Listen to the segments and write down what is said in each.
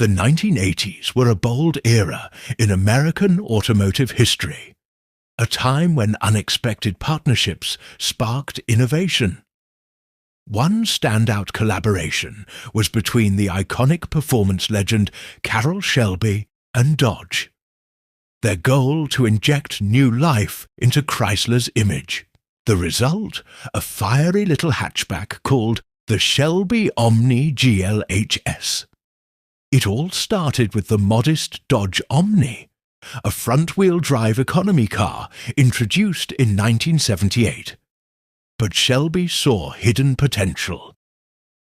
The 1980s were a bold era in American automotive history, a time when unexpected partnerships sparked innovation. One standout collaboration was between the iconic performance legend Carroll Shelby and Dodge. Their goal to inject new life into Chrysler's image. The result, a fiery little hatchback called the Shelby Omni GLH-S. It all started with the modest Dodge Omni, a front-wheel drive economy car introduced in 1978. But Shelby saw hidden potential.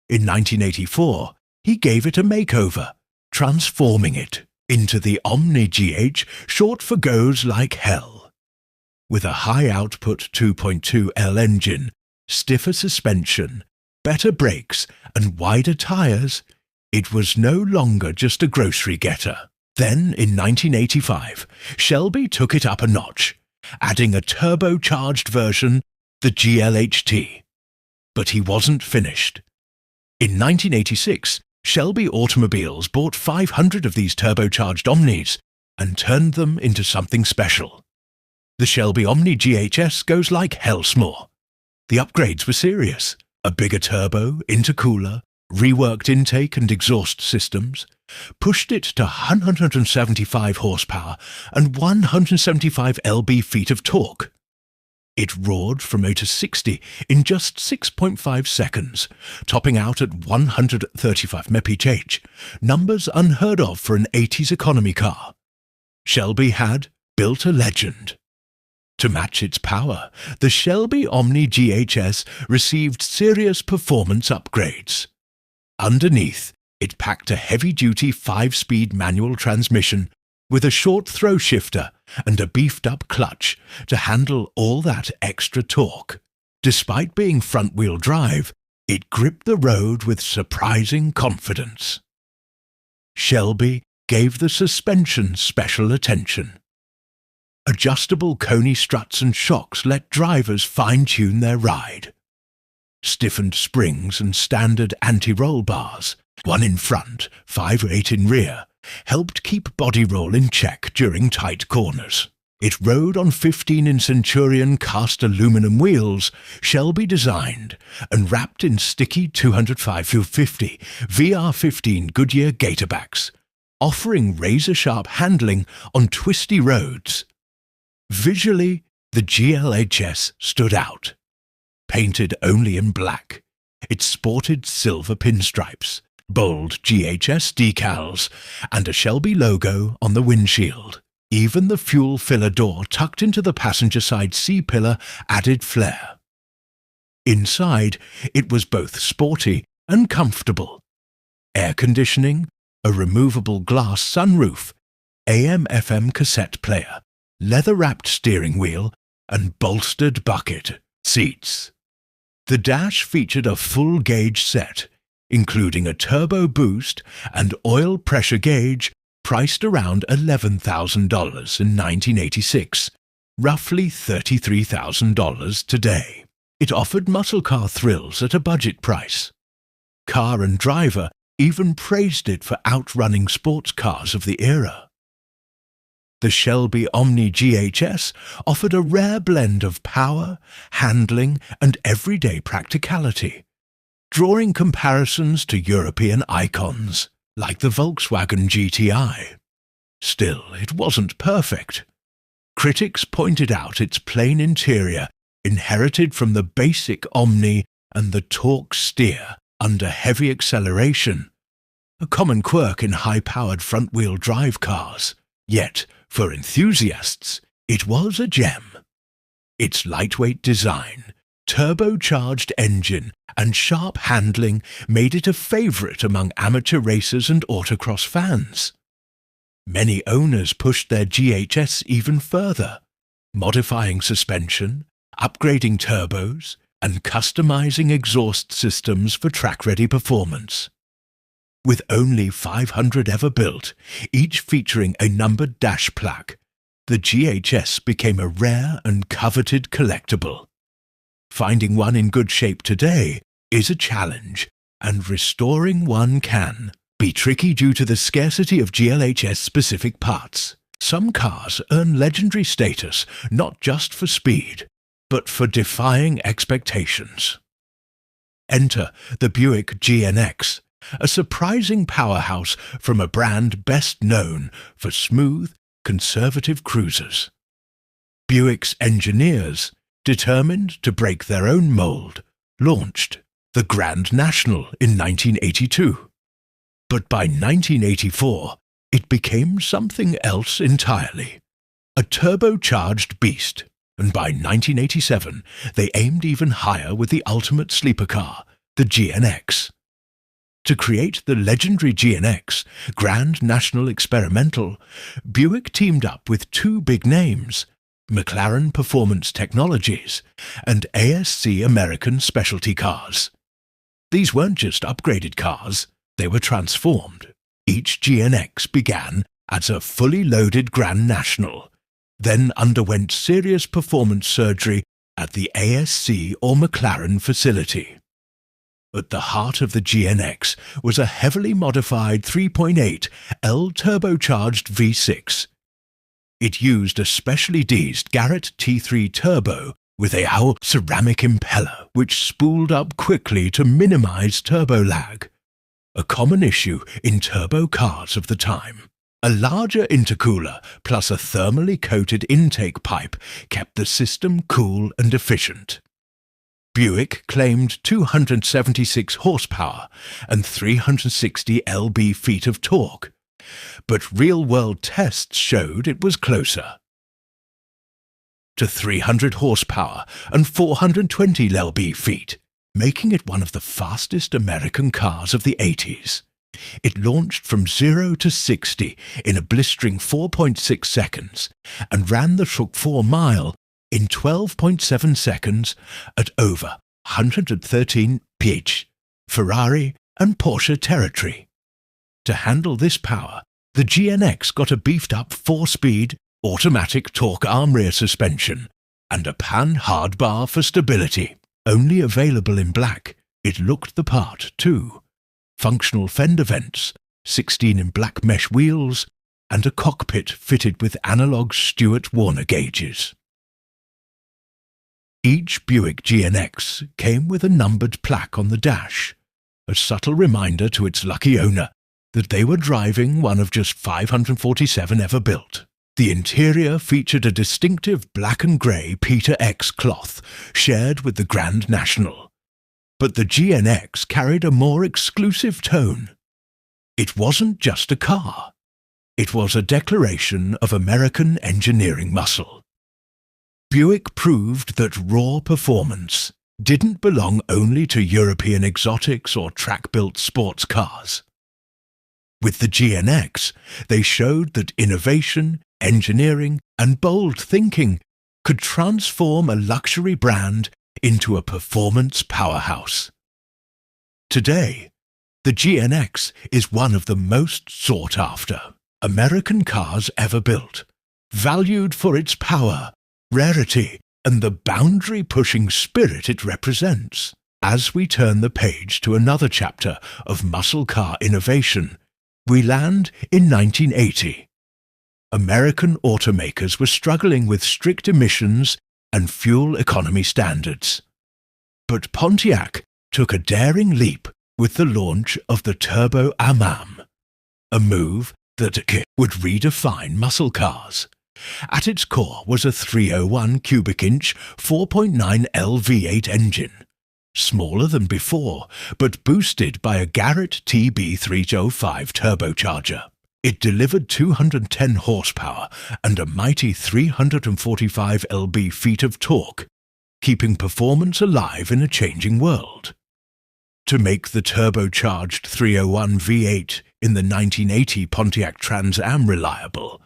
In 1984, he gave it a makeover, transforming it into the Omni GH, short for Goes Like Hell. With a high-output 2.2L engine, stiffer suspension, better brakes, and wider tyres, it was no longer just a grocery getter. Then, in 1985, Shelby took it up a notch, adding a turbocharged version, the GLH-T. But he wasn't finished. In 1986, Shelby Automobiles bought 500 of these turbocharged Omnis and turned them into something special. The Shelby Omni GH-S goes like hellsmore. The upgrades were serious. A bigger turbo, intercooler, reworked intake and exhaust systems, pushed it to 175 horsepower and 175 lb-feet of torque. It roared from 0 to 60 in just 6.5 seconds, topping out at 135 mph, numbers unheard of for an 80s economy car. Shelby had built a legend. To match its power, the Shelby Omni GH-S received serious performance upgrades. Underneath, it packed a heavy-duty 5-speed manual transmission with a short throw shifter and a beefed-up clutch to handle all that extra torque. Despite being front-wheel drive, it gripped the road with surprising confidence. Shelby gave the suspension special attention. Adjustable Coney struts and shocks let drivers fine-tune their ride. Stiffened springs and standard anti-roll bars, one in front, 5 or 8 in rear, helped keep body roll in check during tight corners. It rode on 15-in Centurion cast aluminum wheels Shelby designed and wrapped in sticky 205/50 VR15 Goodyear Gatorbacks, offering razor-sharp handling on twisty roads. Visually, the GLH-S stood out. Painted only in black, it sported silver pinstripes, bold GHS decals, and a Shelby logo on the windshield. Even the fuel filler door tucked into the passenger side C-pillar added flair. Inside, it was both sporty and comfortable. Air conditioning, a removable glass sunroof, AM/FM cassette player, leather-wrapped steering wheel, and bolstered bucket seats. The dash featured a full-gauge set, including a turbo boost and oil pressure gauge priced around $11,000 in 1986, roughly $33,000 today. It offered muscle car thrills at a budget price. Car and Driver even praised it for outrunning sports cars of the era. The Shelby Omni GH-S offered a rare blend of power, handling, and everyday practicality, drawing comparisons to European icons, like the Volkswagen GTI. Still, it wasn't perfect. Critics pointed out its plain interior, inherited from the basic Omni and the torque steer under heavy acceleration, a common quirk in high-powered front-wheel drive cars. Yet, for enthusiasts, it was a gem. Its lightweight design, turbocharged engine, and sharp handling made it a favorite among amateur racers and autocross fans. Many owners pushed their GH-S even further, modifying suspension, upgrading turbos, and customizing exhaust systems for track-ready performance. With only 500 ever built, each featuring a numbered dash plaque, the GH-S became a rare and coveted collectible. Finding one in good shape today is a challenge, and restoring one can be tricky due to the scarcity of GLH-S specific parts. Some cars earn legendary status not just for speed, but for defying expectations. Enter the Buick GNX, a surprising powerhouse from a brand best known for smooth, conservative cruisers. Buick's engineers, determined to break their own mold, launched the Grand National in 1982. But by 1984, it became something else entirely, a turbocharged beast, and by 1987 they aimed even higher with the ultimate sleeper car, the GNX. To create the legendary GNX, Grand National Experimental, Buick teamed up with two big names, McLaren Performance Technologies and ASC American Specialty Cars. These weren't just upgraded cars, they were transformed. Each GNX began as a fully loaded Grand National, then underwent serious performance surgery at the ASC or McLaren facility. At the heart of the GNX was a heavily modified 3.8 L turbocharged V6. It used a specially deezed Garrett T3 turbo with a ceramic impeller which spooled up quickly to minimize turbo lag, a common issue in turbo cars of the time. A larger intercooler plus a thermally coated intake pipe kept the system cool and efficient. Buick claimed 276 horsepower and 360 lb-feet of torque, but real-world tests showed it was closer to 300 horsepower and 420 lb-feet, making it one of the fastest American cars of the 80s. It launched from 0 to 60 in a blistering 4.6 seconds and ran the 4 mile in 12.7 seconds at over 113 mph, Ferrari and Porsche territory. To handle this power, the GNX got a beefed-up 4-speed, automatic torque arm rear suspension and a pan hardbar for stability. Only available in black, it looked the part too. Functional fender vents, 16 in black mesh wheels, and a cockpit fitted with analog Stewart-Warner gauges. Each Buick GNX came with a numbered plaque on the dash, a subtle reminder to its lucky owner that they were driving one of just 547 ever built. The interior featured a distinctive black and grey Peter X cloth shared with the Grand National. But the GNX carried a more exclusive tone. It wasn't just a car. It was a declaration of American engineering muscle. Buick proved that raw performance didn't belong only to European exotics or track-built sports cars. With the GNX, they showed that innovation, engineering, and bold thinking could transform a luxury brand into a performance powerhouse. Today, the GNX is one of the most sought-after American cars ever built, valued for its power, rarity, and the boundary-pushing spirit it represents. As we turn the page to another chapter of muscle car innovation, we land in 1980. American automakers were struggling with strict emissions and fuel economy standards. But Pontiac took a daring leap with the launch of the Turbo Am, a move that would redefine muscle cars. At its core was a 301 cubic inch 4.9 L V8 engine, smaller than before, but boosted by a Garrett TB305 turbocharger. It delivered 210 horsepower and a mighty 345 lb-feet of torque, keeping performance alive in a changing world. To make the turbocharged 301 V8 in the 1980 Pontiac Trans Am reliable,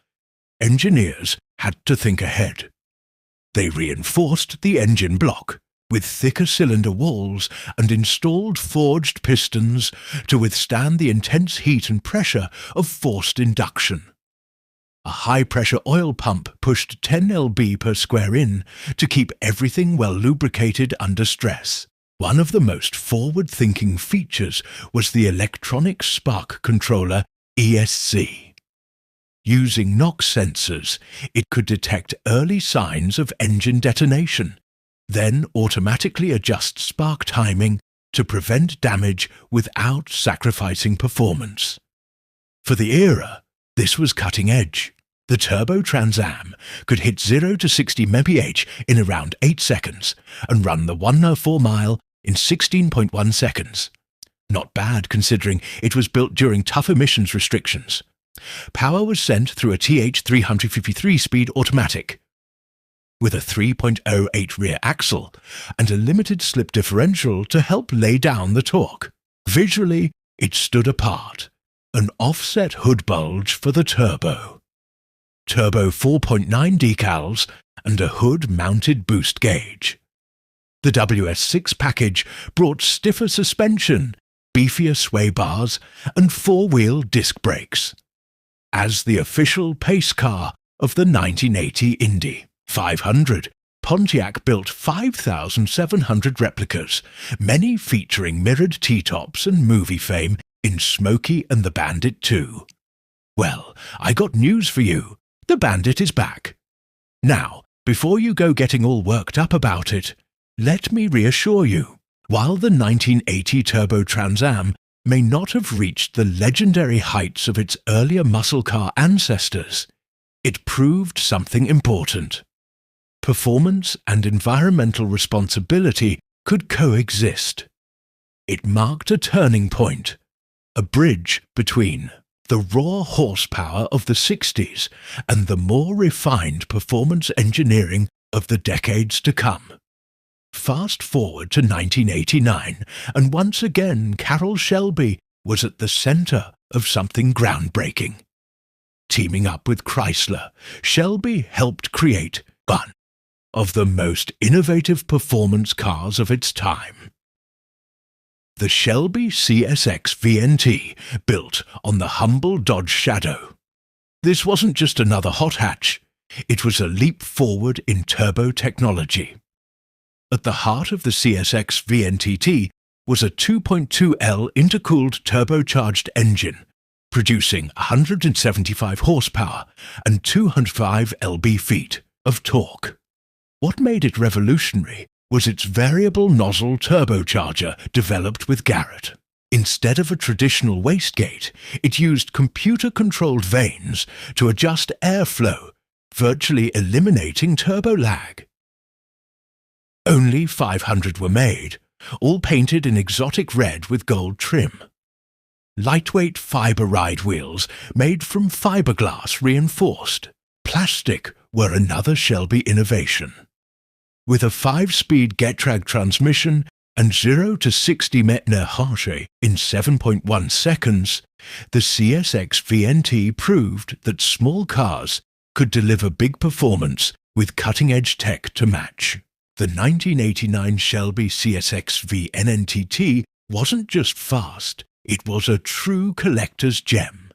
engineers had to think ahead. They reinforced the engine block with thicker cylinder walls and installed forged pistons to withstand the intense heat and pressure of forced induction. A high-pressure oil pump pushed 10 lb per square in to keep everything well lubricated under stress, One of the most forward-thinking features was the electronic spark controller ESC. Using NOx sensors, it could detect early signs of engine detonation, then automatically adjust spark timing to prevent damage without sacrificing performance. For the era, this was cutting edge. The Turbo Trans Am could hit 0 to 60 mph in around 8 seconds and run the 104 mile in 16.1 seconds. Not bad considering it was built during tough emissions restrictions. Power was sent through a TH353 speed automatic with a 3.08 rear axle and a limited slip differential to help lay down the torque. Visually, it stood apart, an offset hood bulge for the turbo. Turbo 4.9 decals and a hood-mounted boost gauge. The WS6 package brought stiffer suspension, beefier sway bars and four-wheel disc brakes. As the official pace car of the 1980 Indy 500, Pontiac built 5,700 replicas, many featuring mirrored T-tops and movie fame in Smokey and the Bandit 2. Well, I got news for you. The Bandit is back. Now, before you go getting all worked up about it, let me reassure you, while the 1980 Turbo Trans Am may not have reached the legendary heights of its earlier muscle car ancestors, it proved something important. Performance and environmental responsibility could coexist. It marked a turning point, a bridge between the raw horsepower of the 60s and the more refined performance engineering of the decades to come. Fast forward to 1989, and once again Carroll Shelby was at the center of something groundbreaking. Teaming up with Chrysler, Shelby helped create one of the most innovative performance cars of its time. The Shelby CSX-VNT, built on the humble Dodge Shadow. This wasn't just another hot hatch, it was a leap forward in turbo technology. At the heart of the CSX-VNT was a 2.2L intercooled turbocharged engine, producing 175 horsepower and 205 lb-ft of torque. What made it revolutionary was its variable nozzle turbocharger developed with Garrett. Instead of a traditional wastegate, it used computer-controlled vanes to adjust airflow, virtually eliminating turbo lag. Only 500 were made, all painted in exotic red with gold trim. Lightweight fiber ride wheels made from fiberglass reinforced. Plastic were another Shelby innovation. With a 5-speed Getrag transmission and 0 to 60 mph in 7.1 seconds, the CSX-VNT proved that small cars could deliver big performance with cutting-edge tech to match. The 1989 Shelby CSX-VNT wasn't just fast, it was a true collector's gem.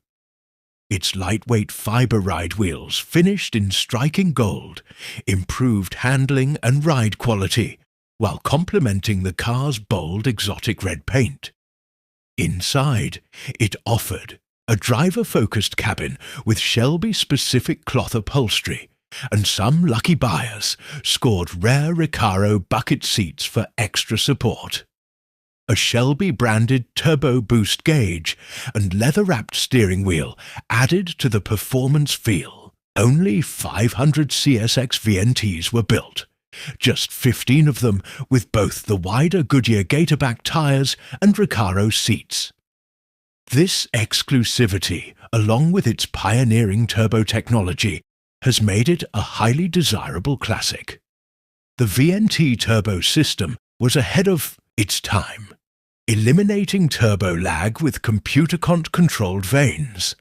Its lightweight fiber ride wheels, finished in striking gold, improved handling and ride quality, while complementing the car's bold exotic red paint. Inside, it offered a driver-focused cabin with Shelby-specific cloth upholstery, and some lucky buyers scored rare Recaro bucket seats for extra support. A Shelby-branded turbo boost gauge and leather-wrapped steering wheel added to the performance feel. Only 500 CSX-VNTs were built, just 15 of them with both the wider Goodyear Gatorback tyres and Recaro seats. This exclusivity, along with its pioneering turbo technology, has made it a highly desirable classic. The VNT turbo system was ahead of its time, eliminating turbo lag with computer-controlled vanes,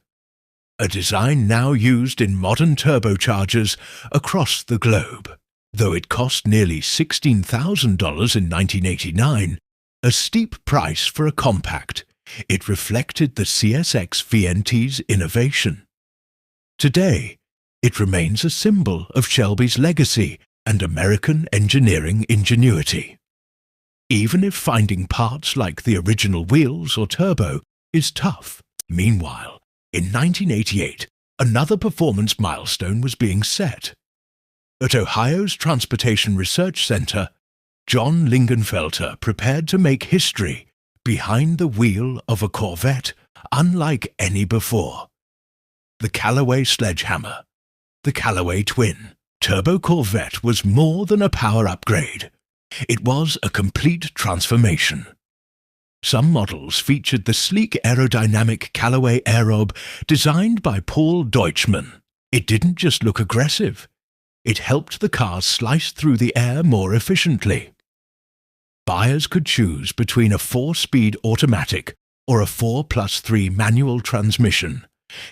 a design now used in modern turbochargers across the globe. Though it cost nearly $16,000 in 1989, a steep price for a compact, it reflected the CSX-VNT's innovation. Today, it remains a symbol of Shelby's legacy and American engineering ingenuity. even if finding parts like the original wheels or turbo is tough. Meanwhile, in 1988, another performance milestone was being set. At Ohio's Transportation Research Center, John Lingenfelter prepared to make history behind the wheel of a Corvette unlike any before. The Callaway Sledgehammer, the Callaway Twin. Turbo Corvette was more than a power upgrade. It was a complete transformation. Some models featured the sleek aerodynamic Callaway Aerob designed by Paul Deutschmann. It didn't just look aggressive. It helped the car slice through the air more efficiently. Buyers could choose between a 4-speed automatic or a 4+3 manual transmission,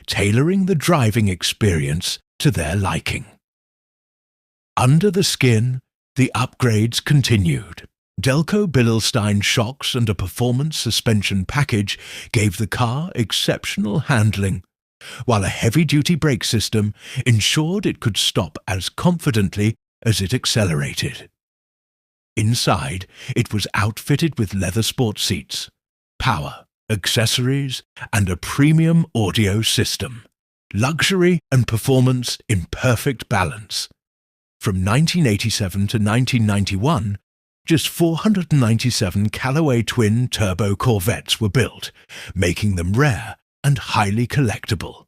tailoring the driving experience to their liking. Under the skin, the upgrades continued. Delco Billerstein shocks and a performance suspension package gave the car exceptional handling, while a heavy-duty brake system ensured it could stop as confidently as it accelerated. Inside, it was outfitted with leather sport seats, power, accessories, and a premium audio system. Luxury and performance in perfect balance. From 1987 to 1991, just 497 Callaway twin turbo Corvettes were built, making them rare and highly collectible.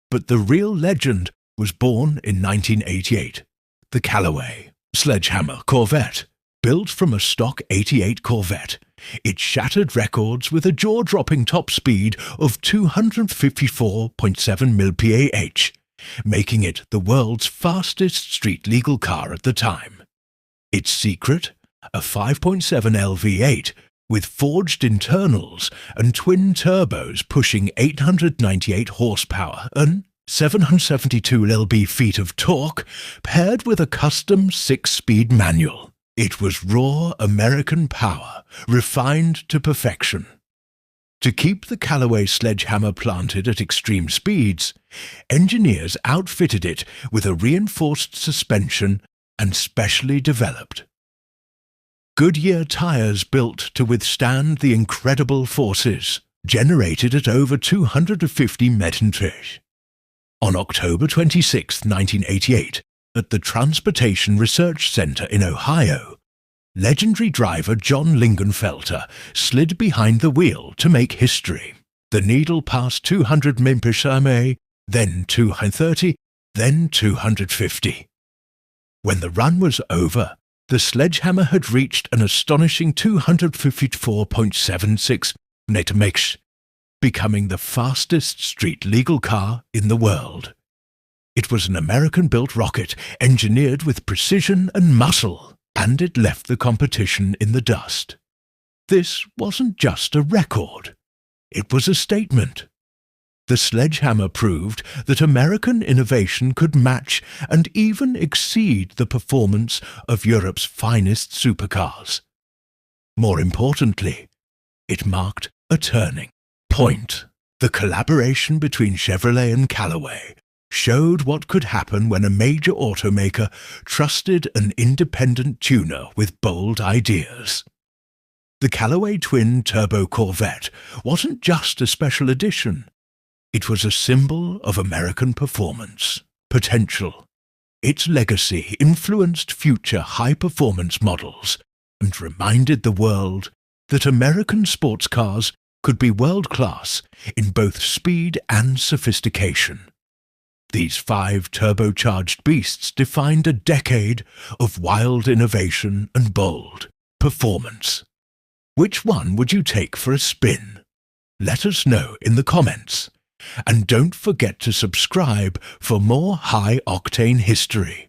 But the real legend was born in 1988, the Callaway Sledgehammer Corvette. Built from a stock 88 Corvette, it shattered records with a jaw-dropping top speed of 254.7 mph, making it the world's fastest street-legal car at the time. Its secret? A 5.7 LV8 with forged internals and twin turbos pushing 898 horsepower and 772 lb-feet of torque, paired with a custom 6-speed manual. It was raw American power, refined to perfection. To keep the Callaway Sledgehammer planted at extreme speeds, engineers outfitted it with a reinforced suspension and specially developed Goodyear tires built to withstand the incredible forces generated at over 250 Mettentrich. On October 26, 1988, at the Transportation Research Center in Ohio, legendary driver John Lingenfelter slid behind the wheel to make history. The needle passed 200 mph, then 230, then 250. When the run was over, the Sledgehammer had reached an astonishing 254.76 mph, becoming the fastest street-legal car in the world. It was an American-built rocket engineered with precision and muscle, and it left the competition in the dust. This wasn't just a record. It was a statement. The Sledgehammer proved that American innovation could match and even exceed the performance of Europe's finest supercars. More importantly, it marked a turning point. The collaboration between Chevrolet and Callaway showed what could happen when a major automaker trusted an independent tuner with bold ideas. The Callaway Twin Turbo Corvette wasn't just a special edition. It was a symbol of American performance, potential. Its legacy influenced future high-performance models and reminded the world that American sports cars could be world-class in both speed and sophistication. These 5 turbocharged beasts defined a decade of wild innovation and bold performance. Which one would you take for a spin? Let us know in the comments. And don't forget to subscribe for more high-octane history.